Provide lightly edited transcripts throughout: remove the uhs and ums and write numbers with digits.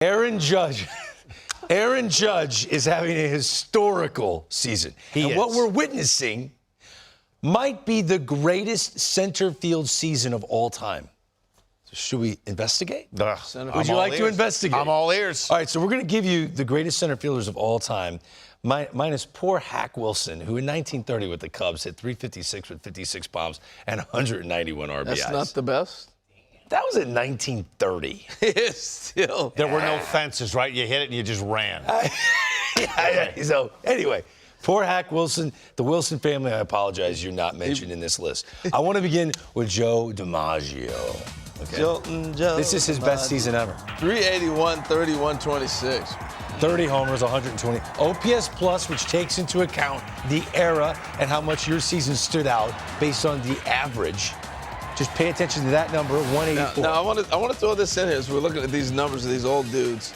Aaron Judge. Aaron Judge is having a historical season. And what we're witnessing might be the greatest center field season of all time. So should we investigate? Would you like to investigate? I'm all ears. All right, so we're going to give you the greatest center fielders of all time, minus poor Hack Wilson, who in 1930 with the Cubs hit .356 with 56 bombs and 191 RBIs. That's not the best. That was in 1930. It's still. There were no fences, right? You hit it and you just ran. So, anyway, poor Hack Wilson, the Wilson family, I apologize, you're not mentioned in this list. I want to begin with Joe DiMaggio. Okay. This is his best season ever. 381, 31, 26. 30 homers, 120. OPS plus, which takes into account the era and how much your season stood out based on the average. Just pay attention to that number, 184. Now I want to throw this in here as we're looking at these numbers of these old dudes.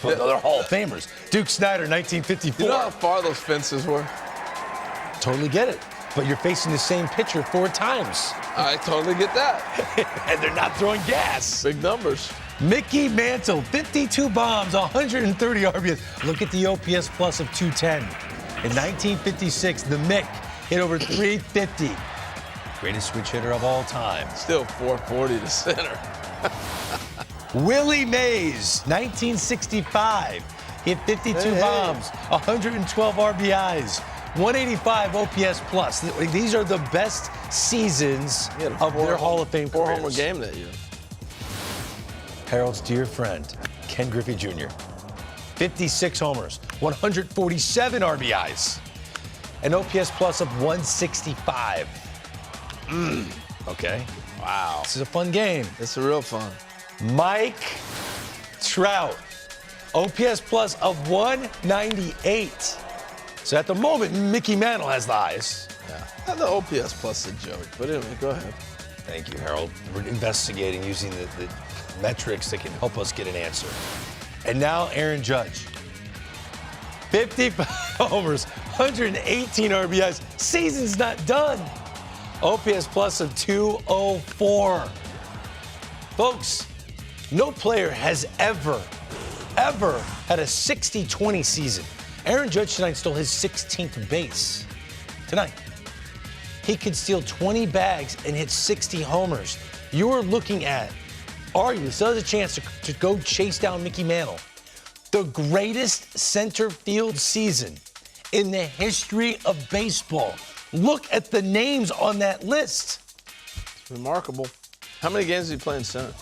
Well, they're Hall of Famers. Duke Snider, 1954. You know how far those fences were? Totally get it. But you're facing the same pitcher 4 times. I totally get that. And they're not throwing gas. Big numbers. Mickey Mantle, 52 bombs, 130 RBIs. Look at the OPS plus of 210. In 1956, the Mick hit over 350. Greatest switch hitter of all time. Still 440 to center. Willie Mays, 1965. Hit 52 bombs, 112 RBIs, 185 OPS plus. These are the best seasons of their Hall of Fame careers. 4-homer game that year. Harold's dear friend, Ken Griffey Jr. 56 homers, 147 RBIs, an OPS plus of 165. Okay. Wow. This is a fun game. It's a real fun. Mike Trout, OPS plus of 198. So at the moment, Mickey Mantle has the highest. Yeah. The OPS plus is a joke, but anyway, go ahead. Thank you, Harold. We're investigating using the metrics that can help us get an answer. And now Aaron Judge. 55 homers, 118 RBIs. Season's not done. OPS plus of 204. Folks, no player has ever had a 60-20 season. Aaron Judge tonight stole his 16th base. Tonight. He could steal 20 bags and hit 60 homers. You're looking at, arguably, still has a chance to go chase down Mickey Mantle. The greatest center field season in the history of baseball. Look at the names on that list. It's remarkable. How many games did he play in center?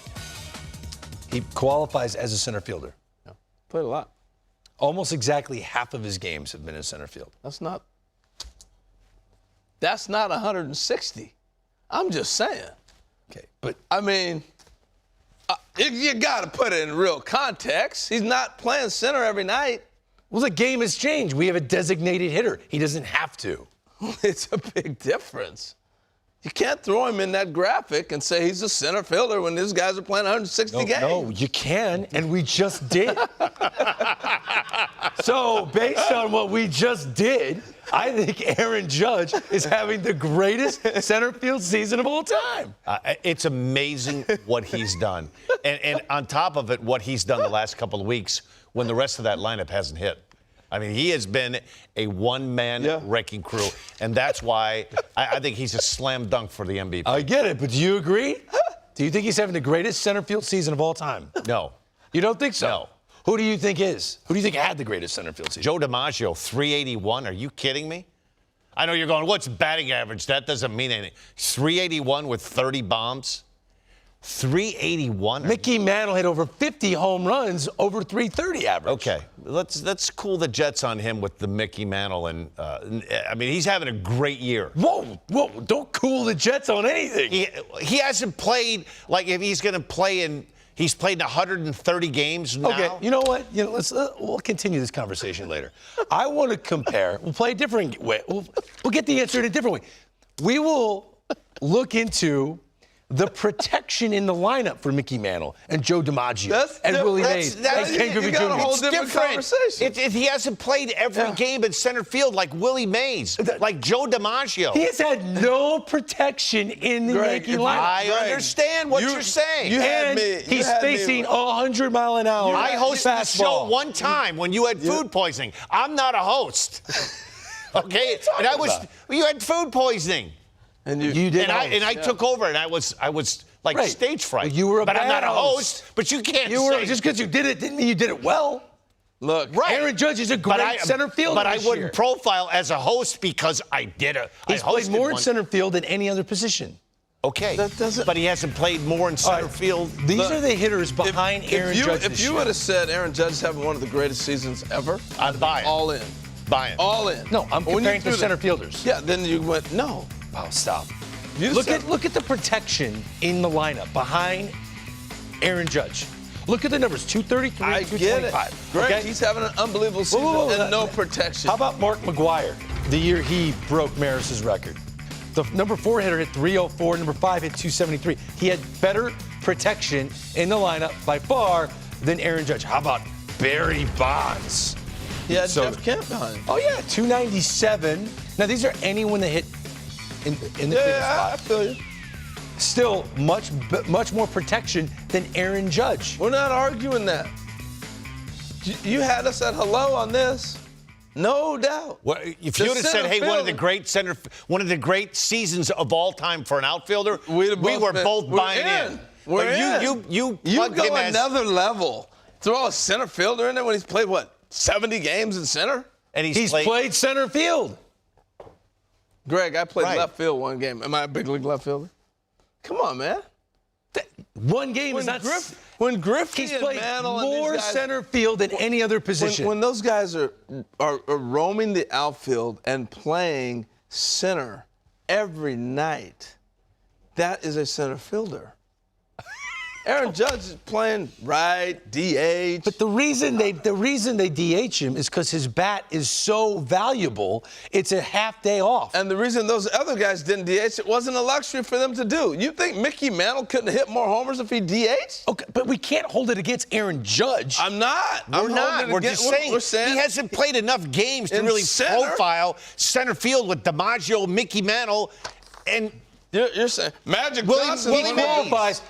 He qualifies as a center fielder. Yeah. Played a lot. Almost exactly half of his games have been in center field. That's not 160. I'm just saying. Okay, but I mean, you got to put it in real context. He's not playing center every night. Well, the game has changed. We have a designated hitter. He doesn't have to. It's a big difference. You can't throw him in that graphic and say he's a center fielder when these guys are playing 160 games. No, you can, and we just did. So, based on what we just did, I think Aaron Judge is having the greatest center field season of all time. It's amazing what he's done. And on top of it, what he's done the last couple of weeks when the rest of that lineup hasn't hit. I mean, he has been a one-man wrecking crew, and that's why I think he's a slam dunk for the MVP. I get it, but do you agree? Do you think he's having the greatest center field season of all time? No. You don't think so? No. Who do you think is? Who do you think had the greatest center field season? Joe DiMaggio, 381. Are you kidding me? I know you're going, what's batting average? That doesn't mean anything. 381 with 30 bombs. 381. Mickey Mantle hit over 50 home runs, over 330 average. Okay, let's cool the jets on him with the Mickey Mantle, and I mean he's having a great year. Whoa! Don't cool the jets on anything. He hasn't played like if he's going to play in. He's played 130 games now. Okay, you know what? We'll continue this conversation later. I want to compare. We'll play a different way. We'll get the answer in a different way. We will look into the protection in the lineup for Mickey Mantle and Joe DiMaggio and Willie Mays and Ken Griffey Jr. a whole different conversation. He hasn't played every game in center field like Willie Mays, like Joe DiMaggio. He has had no protection in the Yankee lineup. I understand what you're saying. He's facing 100 mile an hour. I hosted the show one time when you had food poisoning. I'm not a host. Okay? You had food poisoning. And you did. And I took over, and I was like stage fright. Well, you were but I'm not a host. But you can't say. Just because you did it didn't mean you did it well. Look, Aaron Judge is a great center fielder. But I wouldn't profile as a host because I did it. He's played more in center field than any other position. Okay, but he hasn't played more in center field. These are the hitters behind Aaron Judge. If you would have said Aaron Judge is having one of the greatest seasons ever, I'd buy it. All in. Buy it. All in. No, I'm comparing to center fielders. Yeah, then you went, no. Oh, stop. Look at the protection in the lineup behind Aaron Judge. Look at the numbers, 233, I 225. Get it. Great. Okay? He's having an unbelievable season and no protection. How about Mark McGwire, the year he broke Maris's record? The number 4 hitter hit 304, number 5 hit 273. He had better protection in the lineup by far than Aaron Judge. How about Barry Bonds? He had Jeff Kemp behind him. Oh, yeah, 297. Now, these are anyone that hit in the previous spot. I feel you. Still much more protection than Aaron Judge. We're not arguing that. You had us at hello on this. No doubt. Well, if you would have said, "Hey, one of the great seasons of all time for an outfielder," we were both buying in. We're in. You go another level. Throw a center fielder in there when he's played 70 games in center, and he's played center field. Greg, I played left field one game. Am I a big league left fielder? Come on, man. One game is not. When Griffey he's and played Mantle more and these guys, center field than any other position. When those guys are roaming the outfield and playing center every night, that is a center fielder. Aaron Judge is playing right, DH. But the reason they DH him is because his bat is so valuable. It's a half day off. And the reason those other guys didn't DH, it wasn't a luxury for them to do. You think Mickey Mantle couldn't have hit more homers if he DH? Okay, but we can't hold it against Aaron Judge. I'm not. We're just saying he hasn't played enough games to really profile center field with DiMaggio, Mickey Mantle, and. You're saying Magic Johnson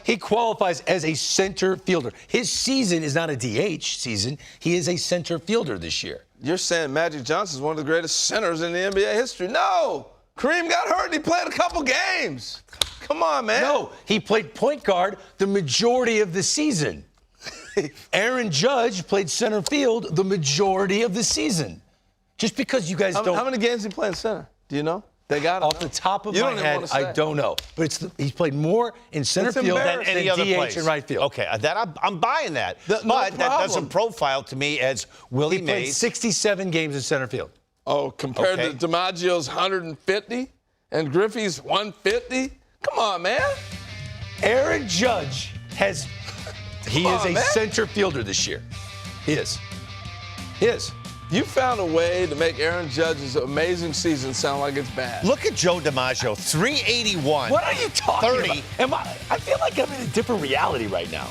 he qualifies as a center fielder. His season is not a DH season. He is a center fielder this year. You're saying Magic Johnson is one of the greatest centers in the NBA history. No. Kareem got hurt and he played a couple games. Come on, man. No, he played point guard the majority of the season. Aaron Judge played center field the majority of the season. Just because you guys don't. How many games did he play in center? Do you know? They got off the top of my head, I don't know. But he's played more in center field than any other place in right field. Okay, I'm buying that. But that doesn't profile to me as Willie Mays. He played 67 games in center field. Oh, compared to DiMaggio's 150 and Griffey's 150? Come on, man. Aaron Judge is a center fielder this year. He is. You found a way to make Aaron Judge's amazing season sound like it's bad. Look at Joe DiMaggio, 381. What are you talking about? I feel like I'm in a different reality right now.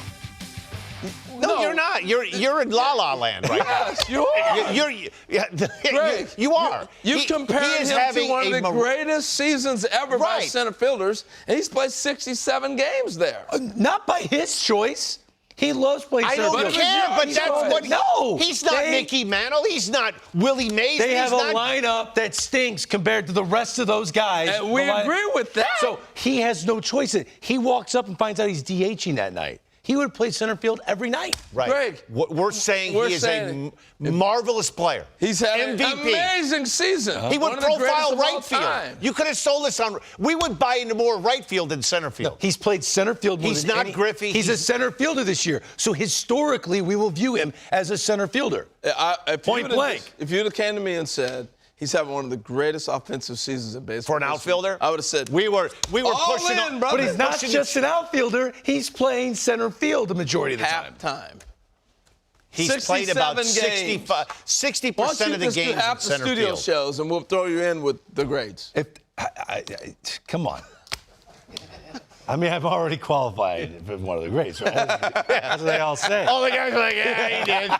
No, you're not. You're in La La Land right now. Yes, you are. You are. You've compared him to one of the greatest seasons ever by center fielders, and he's played 67 games there. Not by his choice. He loves playing center field. I don't care, but that's what. No, he's not Mickey Mantle. He's not Willie Mays. They have a lineup that stinks compared to the rest of those guys. And we agree with that. So he has no choice. He walks up and finds out he's DHing that night. He would play center field every night. Right. Greg, we're saying he is a marvelous player. He's had MVP. an amazing season. He would profile right field. You could have sold us on. We would buy into more right field than center field. No, he's played center field more He's than not Griffey. He's a center fielder this year. So historically, we will view him as a center fielder. Point blank. If you'd have came to me and said, he's having one of the greatest offensive seasons in baseball. For an outfielder? I would have said, we were pushing in, brother. But he's not just an outfielder. He's playing center field the majority of the time. He's played about 60% of the games in half the center studio field. shows, and we'll throw you in with the grades. Come on. I mean, I'm already qualified for one of the greats, right? That's what they all say. All the guys are like, yeah, he did.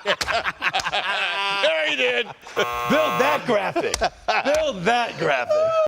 Yeah, he did. Build that graphic. Build that graphic.